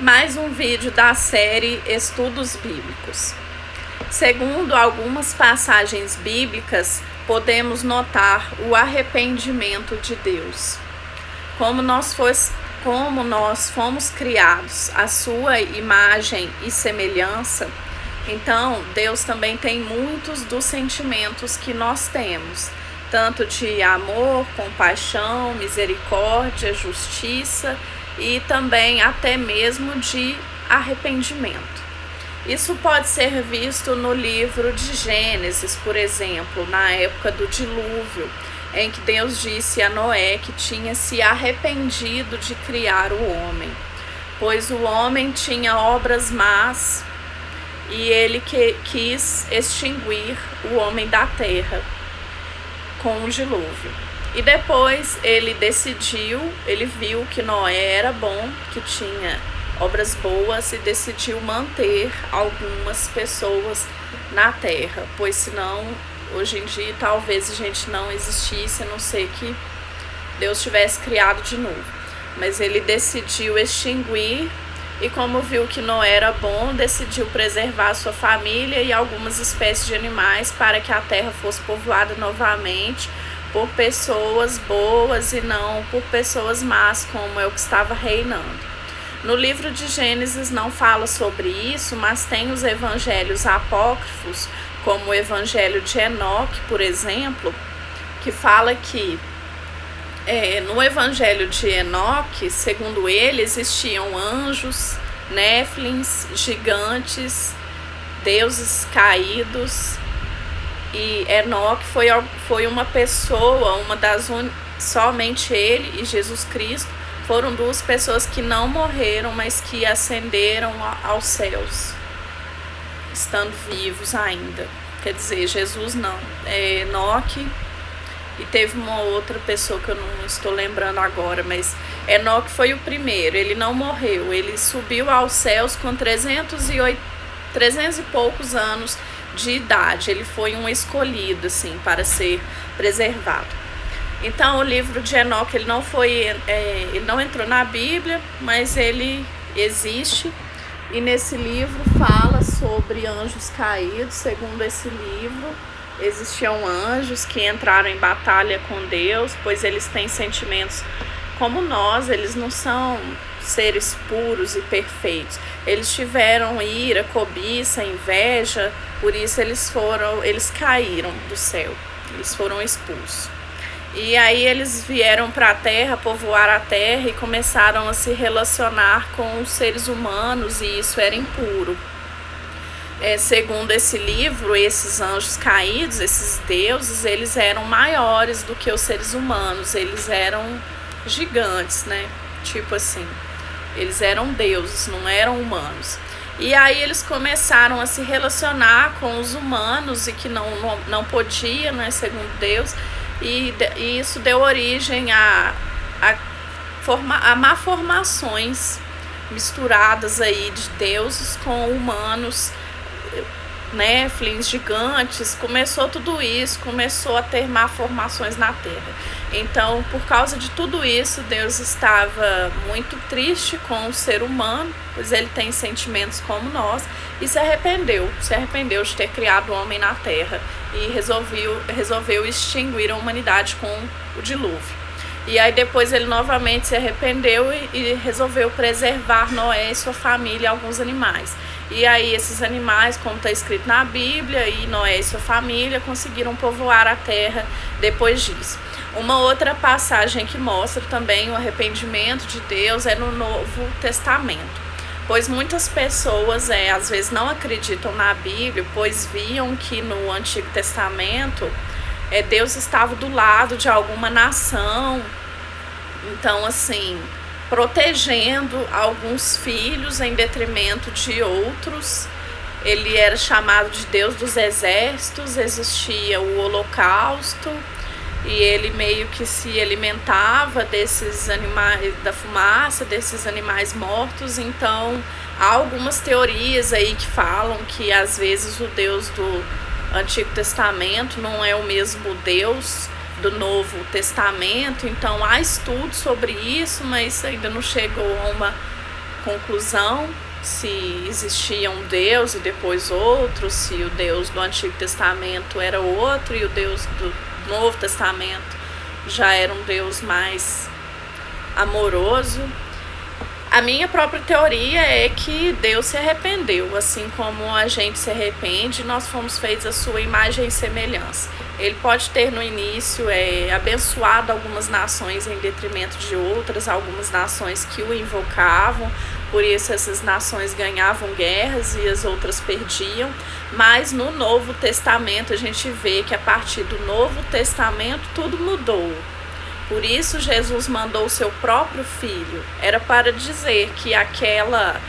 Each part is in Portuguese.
Mais um vídeo da série Estudos Bíblicos. Segundo algumas passagens bíblicas, podemos notar o arrependimento de Deus. Como nós fomos criados à sua imagem e semelhança, então Deus também tem muitos dos sentimentos que nós temos, tanto de amor, compaixão, misericórdia, justiça e também até mesmo de arrependimento. Isso pode ser visto no livro de Gênesis, por exemplo, na época do dilúvio, em que Deus disse a Noé que tinha se arrependido de criar o homem, pois o homem tinha obras más e ele quis extinguir o homem da terra com o dilúvio. E depois ele viu que Noé era bom, que tinha obras boas e decidiu manter algumas pessoas na terra, pois senão hoje em dia talvez a gente não existisse, a não ser que Deus tivesse criado de novo. Mas ele decidiu extinguir e como viu que Noé era bom, decidiu preservar sua família e algumas espécies de animais para que a terra fosse povoada novamente por pessoas boas e não por pessoas más, como é o que estava reinando. No livro de Gênesis não fala sobre isso, mas tem os evangelhos apócrifos, como o evangelho de Enoque, por exemplo, que fala que no evangelho de Enoque, segundo ele, existiam anjos, néfilins, gigantes, deuses caídos. E Enoque foi uma pessoa, somente ele e Jesus Cristo foram duas pessoas que não morreram, mas que ascenderam aos céus, estando vivos ainda. Quer dizer, Jesus não, Enoque e teve uma outra pessoa que eu não estou lembrando agora, mas Enoque foi o primeiro, ele não morreu, ele subiu aos céus com 300 e poucos anos de idade, ele foi um escolhido assim para ser preservado. Então o livro de Enoque ele não entrou na Bíblia, mas ele existe e nesse livro fala sobre anjos caídos. Segundo esse livro, existiam anjos que entraram em batalha com Deus, pois eles têm sentimentos como nós, eles não são seres puros e perfeitos. Eles tiveram ira, cobiça, inveja, por isso eles caíram do céu, eles foram expulsos. E aí eles vieram para a terra, povoar a terra e começaram a se relacionar com os seres humanos e isso era impuro. Segundo esse livro, esses anjos caídos, esses deuses, eles eram maiores do que os seres humanos, eles eram gigantes, né? Tipo assim, eles eram deuses, não eram humanos. E aí eles começaram a se relacionar com os humanos e que não podia, né, segundo Deus, e isso deu origem a malformações misturadas aí de deuses com humanos, néfilins, gigantes. Começou tudo isso, começou a ter malformações na terra. Então, por causa de tudo isso, Deus estava muito triste com o ser humano, pois ele tem sentimentos como nós, e se arrependeu de ter criado o homem na terra e resolveu extinguir a humanidade com o dilúvio. E aí depois ele novamente se arrependeu e resolveu preservar Noé e sua família e alguns animais. E aí esses animais, como está escrito na Bíblia, e Noé e sua família conseguiram povoar a terra depois disso. Uma outra passagem que mostra também o arrependimento de Deus é no Novo Testamento, pois muitas pessoas às vezes não acreditam na Bíblia, pois viam que no Antigo Testamento Deus estava do lado de alguma nação, então assim, protegendo alguns filhos em detrimento de outros. Ele era chamado de Deus dos exércitos, existia o Holocausto e ele meio que se alimentava desses animais, da fumaça desses animais mortos. Então há algumas teorias aí que falam que às vezes o Deus do Antigo Testamento não é o mesmo Deus do Novo Testamento. Então há estudos sobre isso, mas ainda não chegou a conclusão se existia um Deus e depois outro, se o Deus do Antigo Testamento era outro e o Deus do Novo Testamento já era um Deus mais amoroso. A minha própria teoria é que Deus se arrependeu, assim como a gente se arrepende, nós fomos feitos à sua imagem e semelhança. Ele pode ter no início abençoado algumas nações em detrimento de outras, algumas nações que o invocavam, por isso essas nações ganhavam guerras e as outras perdiam, mas no Novo Testamento a gente vê que a partir do Novo Testamento tudo mudou. Por isso Jesus mandou o seu próprio filho. Era para dizer que aquela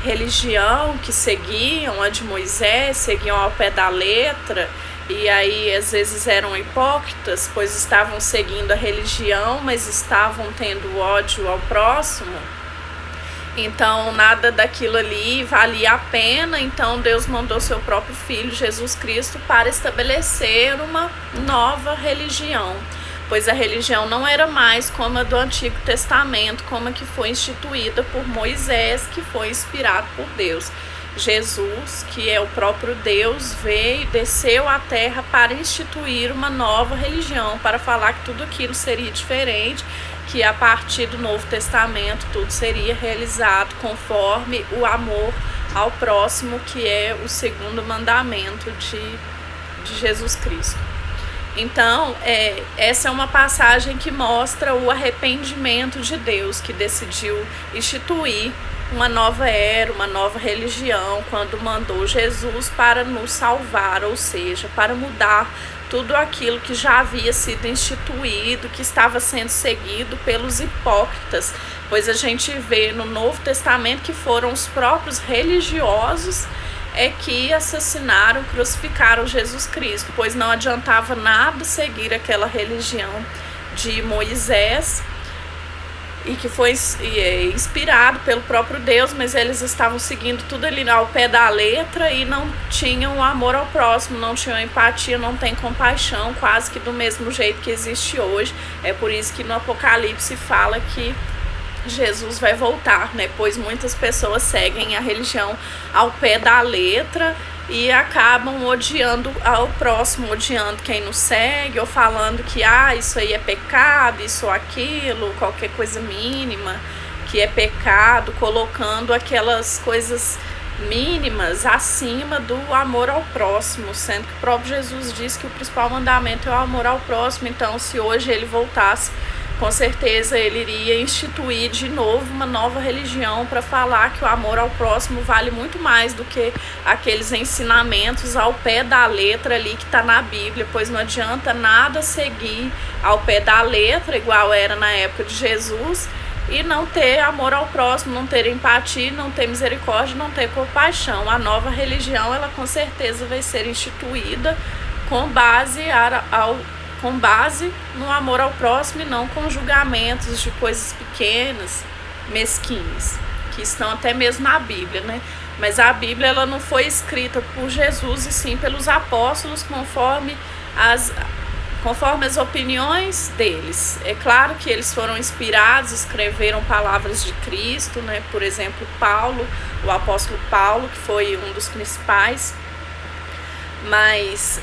religião que seguiam, a de Moisés, seguiam ao pé da letra, e aí às vezes eram hipócritas, pois estavam seguindo a religião, mas estavam tendo ódio ao próximo. Então nada daquilo ali valia a pena, então Deus mandou seu próprio filho, Jesus Cristo, para estabelecer uma nova religião. Pois a religião não era mais como a do Antigo Testamento, como a que foi instituída por Moisés, que foi inspirado por Deus. Jesus, que é o próprio Deus, veio, desceu à terra para instituir uma nova religião, para falar que tudo aquilo seria diferente, que a partir do Novo Testamento tudo seria realizado conforme o amor ao próximo, que é o segundo mandamento de Jesus Cristo. Então, essa é uma passagem que mostra o arrependimento de Deus, que decidiu instituir uma nova era, uma nova religião, quando mandou Jesus para nos salvar, ou seja, para mudar tudo aquilo que já havia sido instituído, que estava sendo seguido pelos hipócritas, pois a gente vê no Novo Testamento que foram os próprios religiosos que assassinaram, crucificaram Jesus Cristo, pois não adiantava nada seguir aquela religião de Moisés, e que foi inspirado pelo próprio Deus, mas eles estavam seguindo tudo ali ao pé da letra e não tinham amor ao próximo, não tinham empatia, não tem compaixão, quase que do mesmo jeito que existe hoje. É por isso que no Apocalipse fala que Jesus vai voltar, né? Pois muitas pessoas seguem a religião ao pé da letra e acabam odiando ao próximo, odiando quem nos segue, ou falando que isso aí é pecado, isso ou aquilo, qualquer coisa mínima que é pecado, colocando aquelas coisas mínimas acima do amor ao próximo, sendo que o próprio Jesus disse que o principal mandamento é o amor ao próximo. Então, se hoje ele voltasse, com certeza ele iria instituir de novo uma nova religião para falar que o amor ao próximo vale muito mais do que aqueles ensinamentos ao pé da letra ali que está na Bíblia, pois não adianta nada seguir ao pé da letra, igual era na época de Jesus, e não ter amor ao próximo, não ter empatia, não ter misericórdia, não ter compaixão. A nova religião, ela com certeza vai ser instituída com base no amor ao próximo e não com julgamentos de coisas pequenas, mesquinhas, que estão até mesmo na Bíblia, né? Mas a Bíblia, ela não foi escrita por Jesus e sim pelos apóstolos conforme as opiniões deles. É claro que eles foram inspirados, escreveram palavras de Cristo, né? Por exemplo, Paulo, o apóstolo Paulo, que foi um dos principais, mas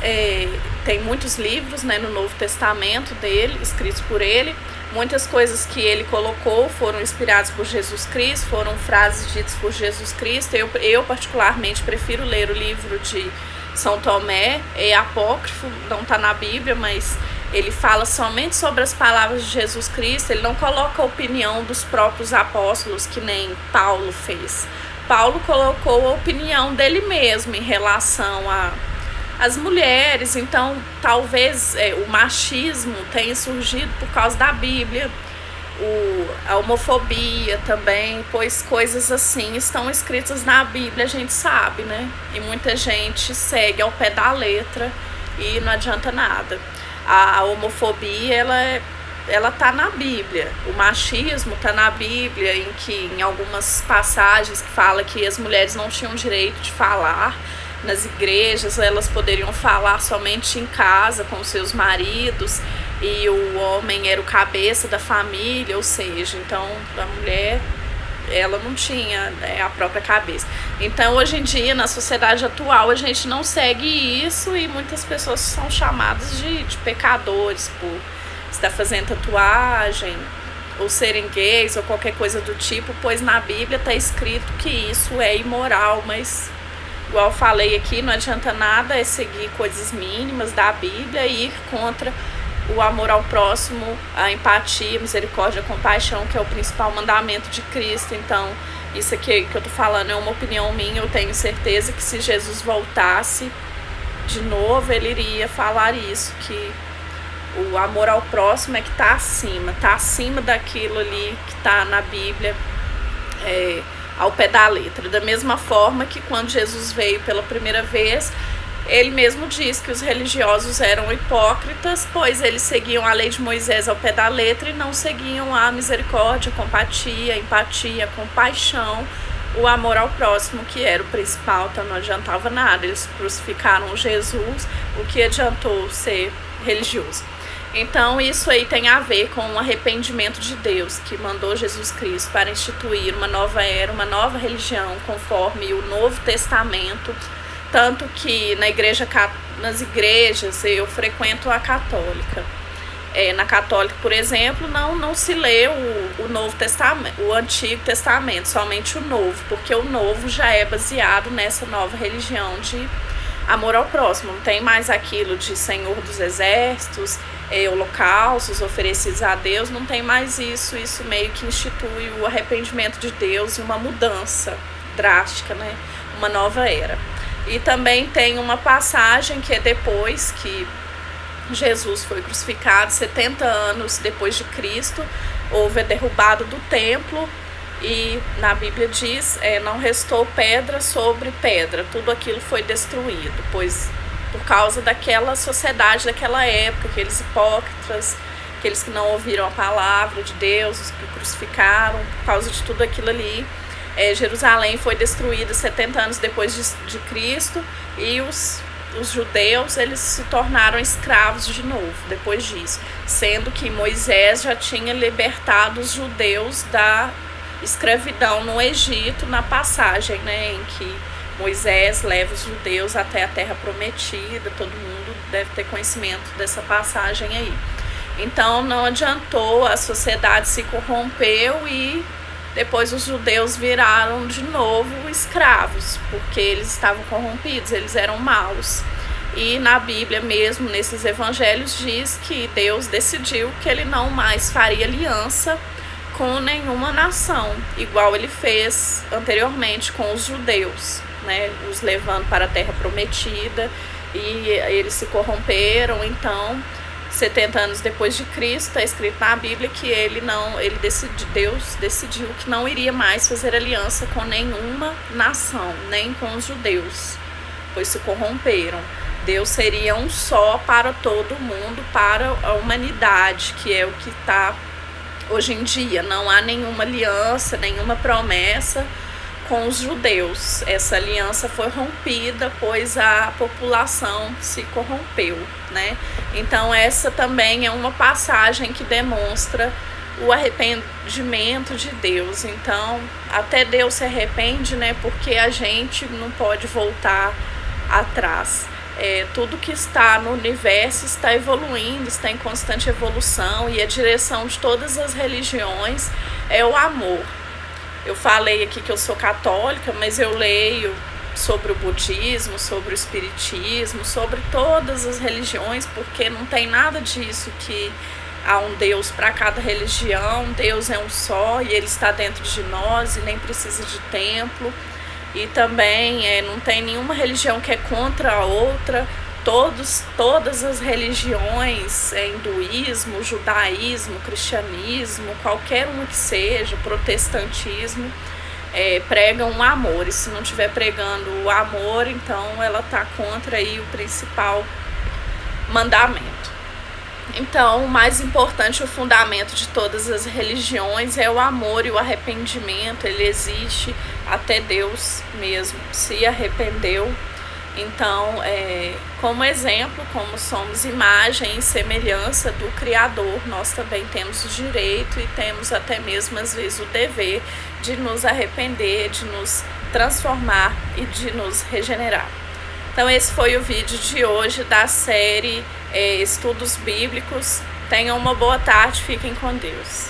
tem muitos livros, né, no Novo Testamento dele, escritos por ele. Muitas coisas que ele colocou foram inspiradas por Jesus Cristo, foram frases ditas por Jesus Cristo. Eu particularmente prefiro ler o livro de São Tomé, é apócrifo, não está na Bíblia, mas ele fala somente sobre as palavras de Jesus Cristo. Ele não coloca a opinião dos próprios apóstolos, que nem Paulo fez. Paulo colocou a opinião dele mesmo em relação às mulheres. Então talvez o machismo tenha surgido por causa da Bíblia, a homofobia também, pois coisas assim estão escritas na Bíblia, a gente sabe, né? E muita gente segue ao pé da letra e não adianta nada. A homofobia, ela tá na Bíblia, o machismo tá na Bíblia, em algumas passagens que fala que as mulheres não tinham direito de falar nas igrejas, elas poderiam falar somente em casa com seus maridos, e o homem era o cabeça da família, ou seja, então a mulher ela não tinha a própria cabeça. Então, hoje em dia, na sociedade atual, a gente não segue isso e muitas pessoas são chamadas de pecadores por estar fazendo tatuagem ou serem gays ou qualquer coisa do tipo, pois na Bíblia está escrito que isso é imoral, mas igual eu falei aqui, não adianta nada seguir coisas mínimas da Bíblia e ir contra o amor ao próximo, a empatia, a misericórdia, a compaixão, que é o principal mandamento de Cristo. Então, isso aqui que eu tô falando é uma opinião minha. Eu tenho certeza que se Jesus voltasse de novo, ele iria falar isso, que o amor ao próximo é que tá acima daquilo ali que tá na Bíblia, ao pé da letra. Da mesma forma que quando Jesus veio pela primeira vez, ele mesmo diz que os religiosos eram hipócritas, pois eles seguiam a lei de Moisés ao pé da letra e não seguiam a misericórdia, a compatia, a empatia, a compaixão, o amor ao próximo, que era o principal. Então não adiantava nada. Eles crucificaram Jesus, o que adiantou ser religioso? Então isso aí tem a ver com o arrependimento de Deus, que mandou Jesus Cristo para instituir uma nova era, uma nova religião, conforme o Novo Testamento. Tanto que nas igrejas, eu frequento a católica. Na católica, por exemplo, não se lê o Novo Testamento, o Antigo Testamento, somente o Novo, porque o Novo já é baseado nessa nova religião de amor ao próximo. Não tem mais aquilo de Senhor dos Exércitos, holocaustos oferecidos a Deus, não tem mais isso. Isso meio que institui o arrependimento de Deus e uma mudança drástica, né? Uma nova era. E também tem uma passagem que é depois que Jesus foi crucificado, 70 anos depois de Cristo, houve a derrubada do templo e na Bíblia diz, não restou pedra sobre pedra, tudo aquilo foi destruído, pois por causa daquela sociedade daquela época, aqueles hipócritas, aqueles que não ouviram a palavra de Deus, os que crucificaram, por causa de tudo aquilo ali. Jerusalém foi destruída 70 anos depois de Cristo e os judeus eles se tornaram escravos de novo depois disso, sendo que Moisés já tinha libertado os judeus da escravidão no Egito, na passagem, né, em que Moisés leva os judeus até a terra prometida. Todo mundo deve ter conhecimento dessa passagem aí. Então não adiantou, a sociedade se corrompeu e depois os judeus viraram de novo escravos, porque eles estavam corrompidos, eles eram maus. E na Bíblia mesmo, nesses evangelhos, diz que Deus decidiu que ele não mais faria aliança com nenhuma nação, igual ele fez anteriormente com os judeus, né, os levando para a terra prometida, e eles se corromperam. Então 70 anos depois de Cristo, está escrito na Bíblia que Deus decidiu que não iria mais fazer aliança com nenhuma nação, nem com os judeus, pois se corromperam. Deus seria um só para todo mundo, para a humanidade, que é o que está hoje em dia. Não há nenhuma aliança, nenhuma promessa com os judeus. Essa aliança foi rompida, pois a população se corrompeu, né? Então essa também é uma passagem que demonstra o arrependimento de Deus. Então até Deus se arrepende, né? Porque a gente não pode voltar atrás. Tudo que está no universo está evoluindo, está em constante evolução, e a direção de todas as religiões é o amor. Eu falei aqui que eu sou católica, mas eu leio sobre o budismo, sobre o espiritismo, sobre todas as religiões, porque não tem nada disso que há um Deus para cada religião. Deus é um só e ele está dentro de nós e nem precisa de templo. E também não tem nenhuma religião que é contra a outra. Todas as religiões, hinduísmo, judaísmo, cristianismo, qualquer uma que seja, protestantismo, pregam o amor. E se não estiver pregando o amor, então ela está contra aí o principal mandamento. Então, o mais importante, o fundamento de todas as religiões é o amor e o arrependimento. Ele existe, até Deus mesmo se arrependeu. Então, como exemplo, como somos imagem e semelhança do Criador, nós também temos o direito e temos até mesmo às vezes o dever de nos arrepender, de nos transformar e de nos regenerar. Então esse foi o vídeo de hoje da série Estudos Bíblicos. Tenham uma boa tarde, fiquem com Deus.